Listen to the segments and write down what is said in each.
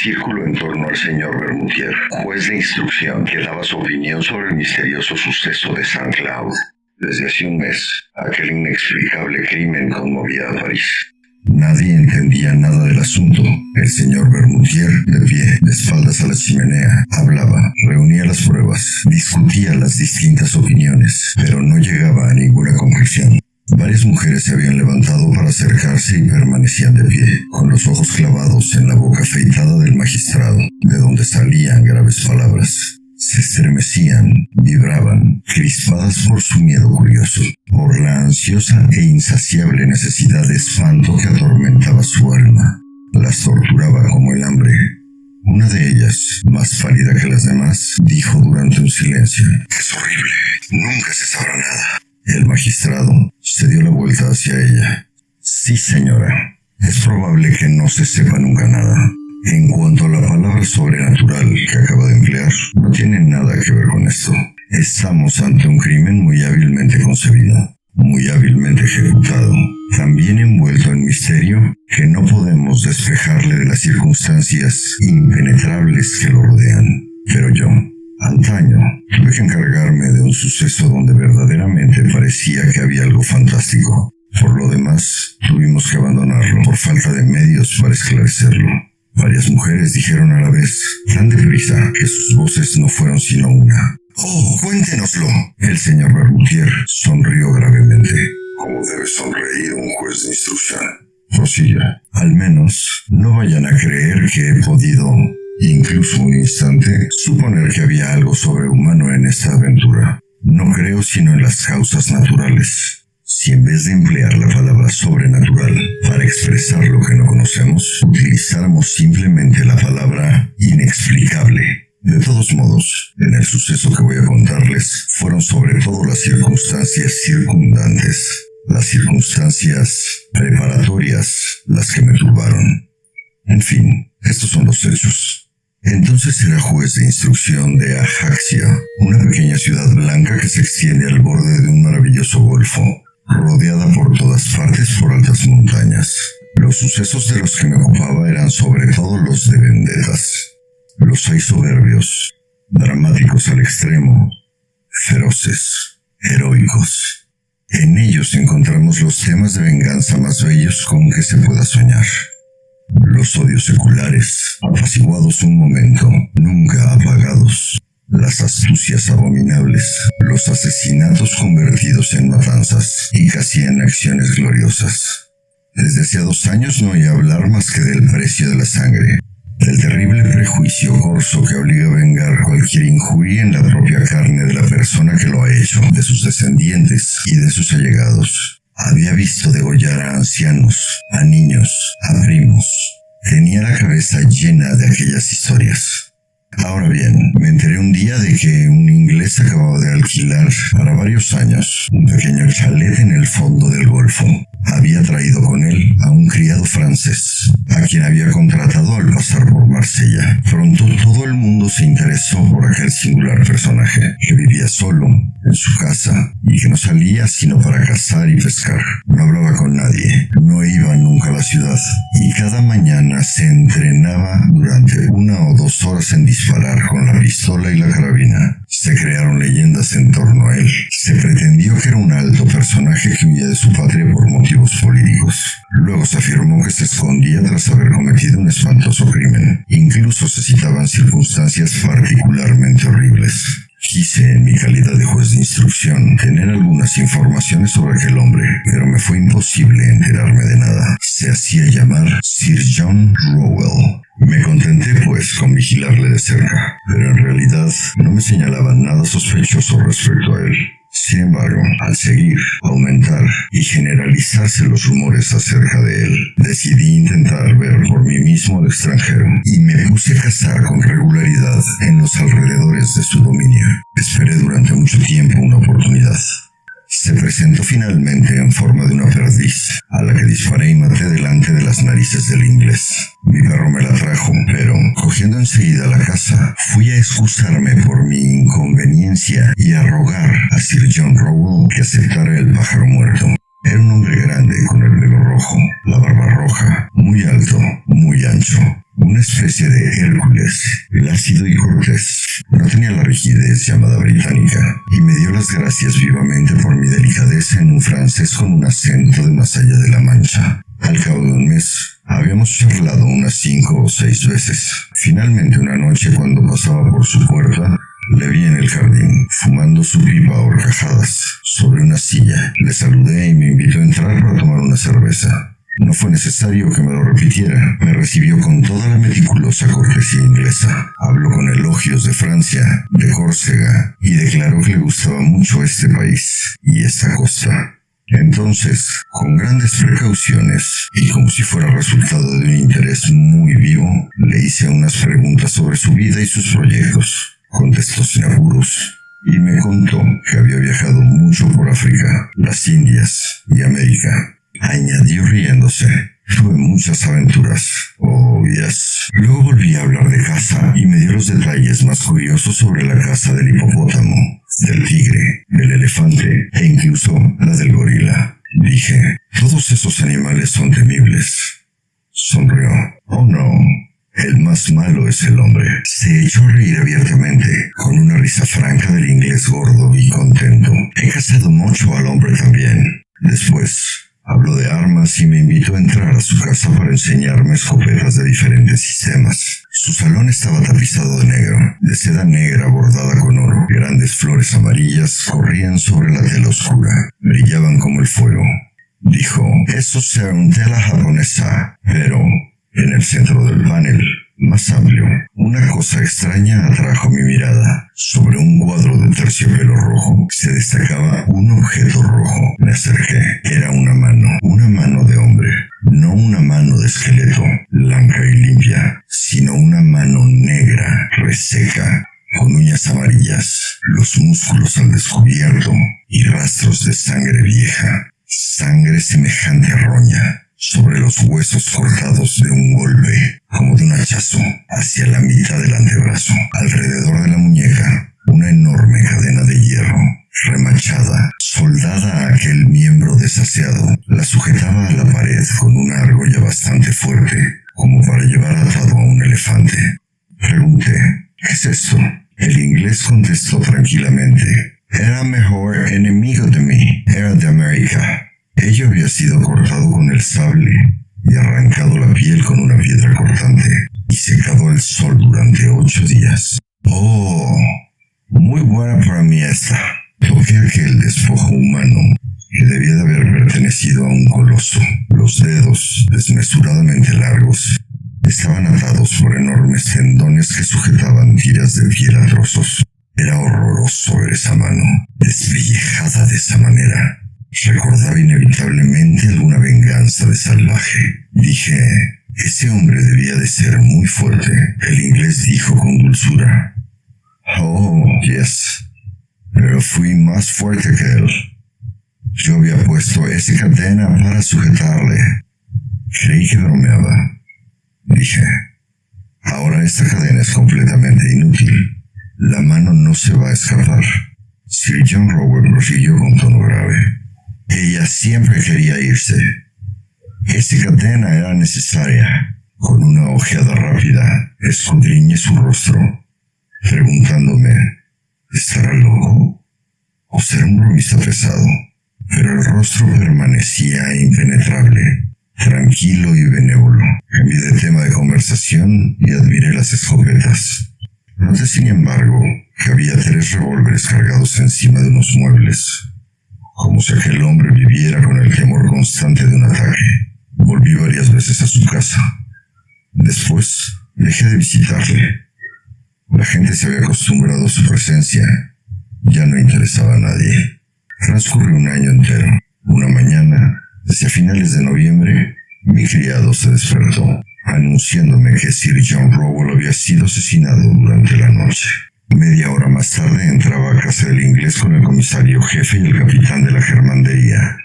círculo en torno al señor Bermutier, juez de instrucción que daba su opinión sobre el misterioso suceso de Saint Cloud. Desde hace un mes, aquel inexplicable crimen conmovía a París. Nadie entendía nada del asunto. El señor Bermutier, de pie, de espaldas a la chimenea, hablaba, reunía las pruebas, discutía las distintas opiniones, pero no llegaba a ninguna conclusión. Varias mujeres se habían levantado para acercarse y permanecían de pie, con los ojos clavados en la boca afeitada del magistrado, de donde salían graves palabras. Se estremecían, vibraban, crispadas por su miedo curioso, por la ansiosa e insaciable necesidad de espanto que atormentaba su alma. Las torturaba como el hambre. Una de ellas, más pálida que las demás, dijo durante un silencio: «Es horrible, nunca se sabrá nada». El magistrado se dio la vuelta hacia ella. «Sí, señora, es probable que no se sepa nunca nada. En cuanto a la palabra sobrenatural que acaba de emplear, no tiene nada que ver con esto. Estamos ante un crimen muy hábilmente concebido, muy hábilmente ejecutado, también envuelto en misterio que no podemos despejarle de las circunstancias impenetrables que lo rodean. Pero yo, antaño, tuve que encargarme de un suceso donde verdaderamente parecía que había algo fantástico. Por lo demás, tuvimos que abandonarlo por falta de medios para esclarecerlo». Varias mujeres dijeron a la vez, tan deprisa, que sus voces no fueron sino una: «¡Oh, cuéntenoslo!». El señor Bermutier sonrió gravemente. «¿Cómo debe sonreír un juez de instrucción?». «Prosilla, al menos no vayan a creer que he podido, incluso un instante, suponer que había algo sobrehumano en esta aventura. No creo sino en las causas naturales. Si en vez de emplear la palabra sobrenatural para expresar lo que no conocemos, utilizáramos simplemente la palabra inexplicable. De todos modos, en el suceso que voy a contarles, fueron sobre todo las circunstancias circundantes, las circunstancias preparatorias, las que me turbaron. En fin, estos son los hechos. Entonces era juez de instrucción de Ajaxia, una pequeña ciudad blanca que se extiende al borde de un maravilloso golfo, rodeada por todas partes por altas montañas. Los sucesos de los que me ocupaba eran sobre todo los de vendetas. Los hay soberbios, dramáticos al extremo, feroces, heroicos. En ellos encontramos los temas de venganza más bellos con que se pueda soñar. Los odios seculares, apaciguados un momento, nunca apagados. Las astucias abominables, los asesinatos convertidos en matanzas y casi en acciones gloriosas. Desde hace 2 años no oí hablar más que del precio de la sangre, del terrible prejuicio corso que obliga a vengar cualquier injuria en la propia carne de la persona que lo ha hecho, de sus descendientes y de sus allegados. Había visto degollar a ancianos, a niños, a primos. Tenía la cabeza llena de aquellas historias. Ahora bien, me enteré un día de que un inglés acababa de alquilar para varios años un pequeño chalet en el fondo del Golfo. Había traído con él a un criado francés, a quien había contratado al pasar por Marsella. Pronto todo el mundo se interesó por aquel singular personaje, que vivía solo, en su casa, y que no salía sino para cazar y pescar. No hablaba con nadie, no iba nunca a la ciudad, y cada mañana se entrenaba durante 1 o 2 horas en disparar con la pistola y la carabina. Se crearon leyendas en torno a él. Se pretendió que era un alto personaje que huía de su patria por motivos políticos. Luego se afirmó que se escondía tras haber cometido un espantoso crimen. Incluso se citaban circunstancias particularmente horribles. Quise, en mi calidad de juez de instrucción, tener algunas informaciones sobre aquel hombre, pero me fue imposible enterarme de nada. Se hacía llamar Sir John Rowell. Me contenté, pues, con vigilarle de cerca, pero en realidad no me señalaban nada sospechoso respecto a él. Sin embargo, al seguir, aumentar y generalizarse los rumores acerca de él, decidí intentar ver por mí mismo al extranjero y me puse a cazar con regularidad en los alrededores de su dominio. Esperé durante mucho tiempo una oportunidad. Se presentó finalmente en forma de una perdiz, a la que disparé y maté delante de las narices del inglés. Mi perro me la trajo, pero, cogiendo enseguida la caza, fui a excusarme por mi inconveniencia y a rogar a Sir John Rowell que aceptara el pájaro muerto. Era un hombre grande, con el pelo rojo, la barba roja, muy alto, muy ancho, una especie de Hércules, plácido y cortés. No tenía la rigidez llamada británica, y me dio las gracias vivamente por mi delicadeza en un francés con un acento de más allá de la Mancha. Al cabo de un mes, habíamos charlado unas 5 o 6 veces. Finalmente, una noche, cuando pasaba por su puerta, le vi en el jardín, fumando su pipa a horcajadas sobre una silla. Le saludé y me invitó a entrar para tomar una cerveza. No fue necesario que me lo repitiera. Me recibió con toda la meticulosa cortesía inglesa. Habló con elogios de Francia, de Córcega, y declaró que le gustaba mucho este país y esta costa. Entonces, con grandes precauciones y como si fuera resultado de un interés muy vivo, le hice unas preguntas sobre su vida y sus proyectos. Contestó sin apuros y me contó que había viajado mucho por África, las Indias y América. Añadió riéndose: tuve muchas aventuras. Oh, yes. Luego volví a hablar de caza y me dio los detalles más curiosos sobre la caza del hipopótamo, del tigre, del elefante e incluso la del gorila. Dije: todos esos animales son temibles. Sonrió. Oh, no. El más malo es el hombre. Se echó a reír abiertamente, con una risa franca del inglés gordo y contento. He cazado mucho al hombre también. Después habló de armas y me invitó a entrar a su casa para enseñarme escopetas de diferentes sistemas. Su salón estaba tapizado de negro, de seda negra bordada con oro. Grandes flores amarillas corrían sobre la tela oscura. Brillaban como el fuego. Dijo: eso sea un tela japonesa, pero en el centro del panel, más amplio, una cosa extraña atrajo mi mirada. Sobre un cuadro de terciopelo rojo se destacaba un objeto rojo. Me acerqué. Era una mano de hombre. No una mano de esqueleto, blanca y limpia, sino una mano negra, reseca, con uñas amarillas, los músculos al descubierto y rastros de sangre vieja. Sangre semejante a roña sobre los huesos cortados de un golpe, como de un hachazo, hacia la mitad del antebrazo. Alrededor de la muñeca, una enorme cadena de hierro, remachada, soldada a aquel miembro desasiado. La sujetaba a la pared con una argolla bastante fuerte, como para llevar atado a un elefante. Pregunté: ¿qué es esto? El inglés contestó tranquilamente: era mejor enemigo de mí, era de América. Ello había sido cortado con el sable y arrancado la piel con una piedra cortante y secado al sol durante 8 días. Oh, muy buena para mí esta. Toqué aquel despojo humano que debía de haber pertenecido a un coloso. Los dedos, desmesuradamente largos, estaban atados por enormes tendones que sujetaban tiras de piel a trozos. Era horroroso ver esa mano, despellejada de esa manera. Recordaba inevitablemente alguna venganza de salvaje. Dije: ese hombre debía de ser muy fuerte. El inglés dijo con dulzura: oh, yes, pero fui más fuerte que él. Yo había puesto esa cadena para sujetarle. Creí que bromeaba. Dije: ahora esta cadena es completamente inútil. La mano no se va a escapar. Sir John Rower prosiguió con tono grave: ella siempre quería irse. Esa cadena era necesaria. Con una ojeada rápida, escudriñé su rostro, preguntándome: ¿estará loco? ¿O será un bromista pesado? Pero el rostro permanecía impenetrable, tranquilo y benévolo. Cambié de tema de conversación y admiré las escopetas. Noté, sin embargo, que había 3 revólveres cargados encima de unos muebles, como si aquel hombre viviera con el temor constante de un ataque. Volví varias veces a su casa. Después dejé de visitarle. La gente se había acostumbrado a su presencia. Ya no interesaba a nadie. Transcurrió un año entero. Una mañana, hacia finales de noviembre, mi criado se despertó, anunciándome que Sir John Rowell había sido asesinado durante la noche. Media hora más tarde entraba a casa del inglés con el comisario jefe y el capitán de la germandería.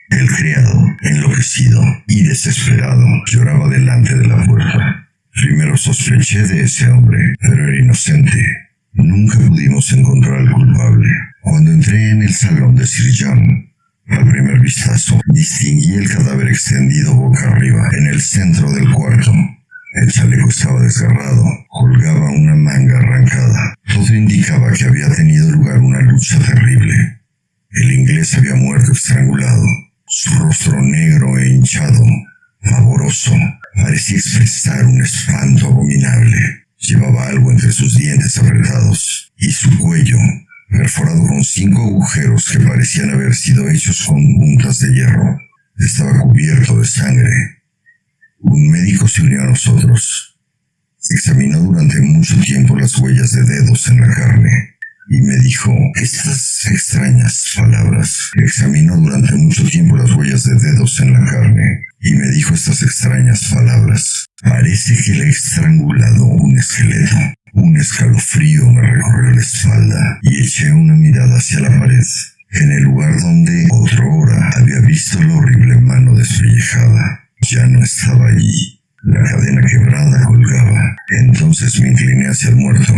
El criado, enloquecido y desesperado, lloraba delante de la puerta. Primero sospeché de ese hombre, pero era inocente. Nunca pudimos encontrar al culpable. Cuando entré en el salón de Sir John, al primer vistazo, distinguí el cadáver extendido boca arriba en el centro del cuarto. El chaleco estaba desgarrado, colgaba una manga arrancada. Todo indicaba que había tenido lugar una lucha terrible. El inglés había muerto estrangulado. Su rostro negro e hinchado, pavoroso, parecía expresar un espanto abominable. Llevaba algo entre sus dientes apretados, y su cuello, perforado con 5 agujeros que parecían haber sido hechos con puntas de hierro, estaba cubierto de sangre. Un médico se unió a nosotros. Examinó durante mucho tiempo las huellas de dedos en la carne y me dijo estas extrañas palabras. Examinó durante mucho tiempo las huellas de dedos en la carne y me dijo estas extrañas palabras. Parece que le ha estrangulado un esqueleto. Un escalofrío me recorrió la espalda y eché una mirada hacia la pared. En el lugar donde otrora había visto la horrible mano despellejada, ya no estaba allí. La cadena quebrada colgaba. Entonces me incliné hacia el muerto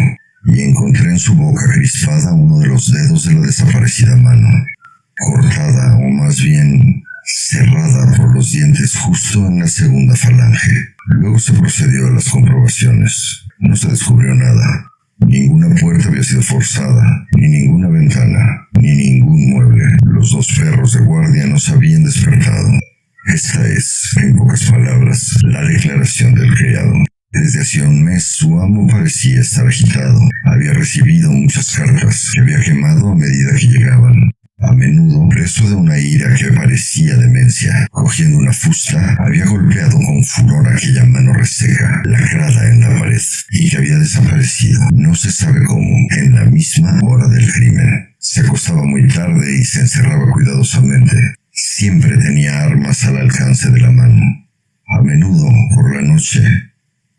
y encontré en su boca crispada uno de los dedos de la desaparecida mano, cortada o más bien cerrada por los dientes justo en la segunda falange. Luego se procedió a las comprobaciones. No se descubrió nada. Ninguna puerta había sido forzada, ni ninguna ventana, ni ningún mueble. Los 2 perros de guardia no se habían despertado. Esta es, en pocas palabras, la declaración del criado. Desde hacía un mes su amo parecía estar agitado. Había recibido muchas cartas que había quemado a medida que llegaban. A menudo, preso de una ira que parecía demencia, cogiendo una fusta, había golpeado con furor aquella mano reseca, lacrada en la pared, y que había desaparecido, no se sabe cómo, en la misma hora del crimen. Se acostaba muy tarde y se encerraba cuidadosamente. Siempre tenía armas al alcance de la mano. A menudo, por la noche,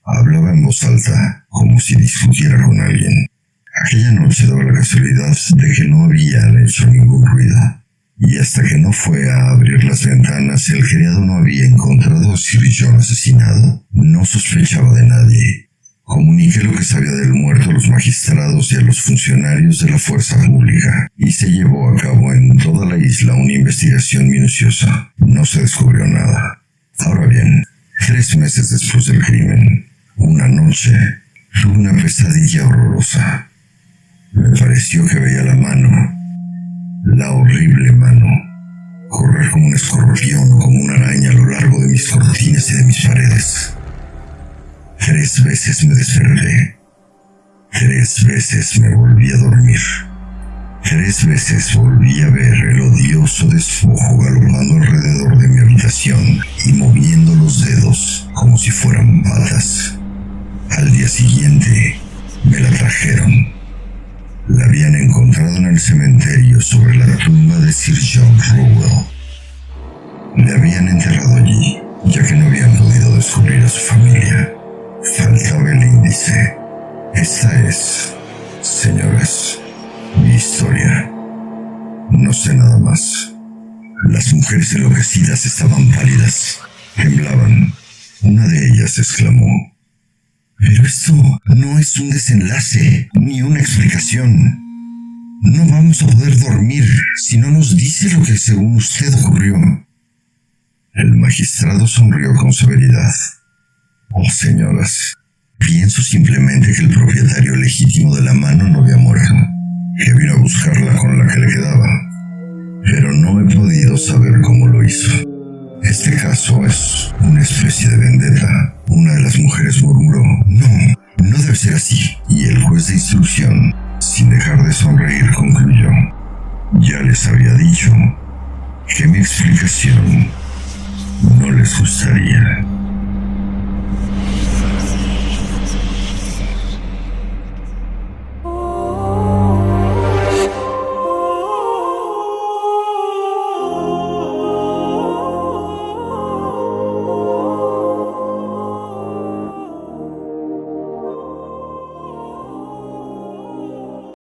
hablaba en voz alta, como si discutiera con alguien. Aquella noche daba la casualidad de que no habían hecho ningún ruido, y hasta que no fue a abrir las ventanas el criado no había encontrado a Sir John asesinado. No sospechaba de nadie. Comuniqué lo que sabía del muerto a los magistrados y a los funcionarios de la fuerza pública, y se llevó a cabo en toda la isla una investigación minuciosa. No se descubrió nada. Ahora bien, 3 meses después del crimen, una noche, tuve una pesadilla horrorosa. Me pareció que veía la mano, la horrible mano, correr como un escorpión o como una araña a lo largo de mis cortinas y de mis paredes. 3 veces me desperté. 3 veces me volví a dormir. 3 veces volví a ver el odioso despojo galopando alrededor de mi habitación y moviendo los dedos como si fueran patas. Al día siguiente me la trajeron. La habían encontrado en el cementerio sobre la tumba de Sir John Rowell. Le habían enterrado allí, ya que no habían podido descubrir a su familia. Faltaba el índice. Esta es, señoras, mi historia. No sé nada más. Las mujeres enloquecidas estaban pálidas, temblaban. Una de ellas exclamó: «Pero esto no es un desenlace, ni una explicación. No vamos a poder dormir si no nos dice lo que según usted ocurrió». El magistrado sonrió con severidad. «Oh, señoras, pienso simplemente que el propietario legítimo de la mano no había muerto, que vino a buscarla con la que le quedaba. Pero no he podido saber cómo lo hizo. Este caso es una especie de vendetta». Una de las mujeres murmuró: no debe ser así. Y el juez de instrucción, sin dejar de sonreír, concluyó: «Ya les había dicho que mi explicación no les gustaría».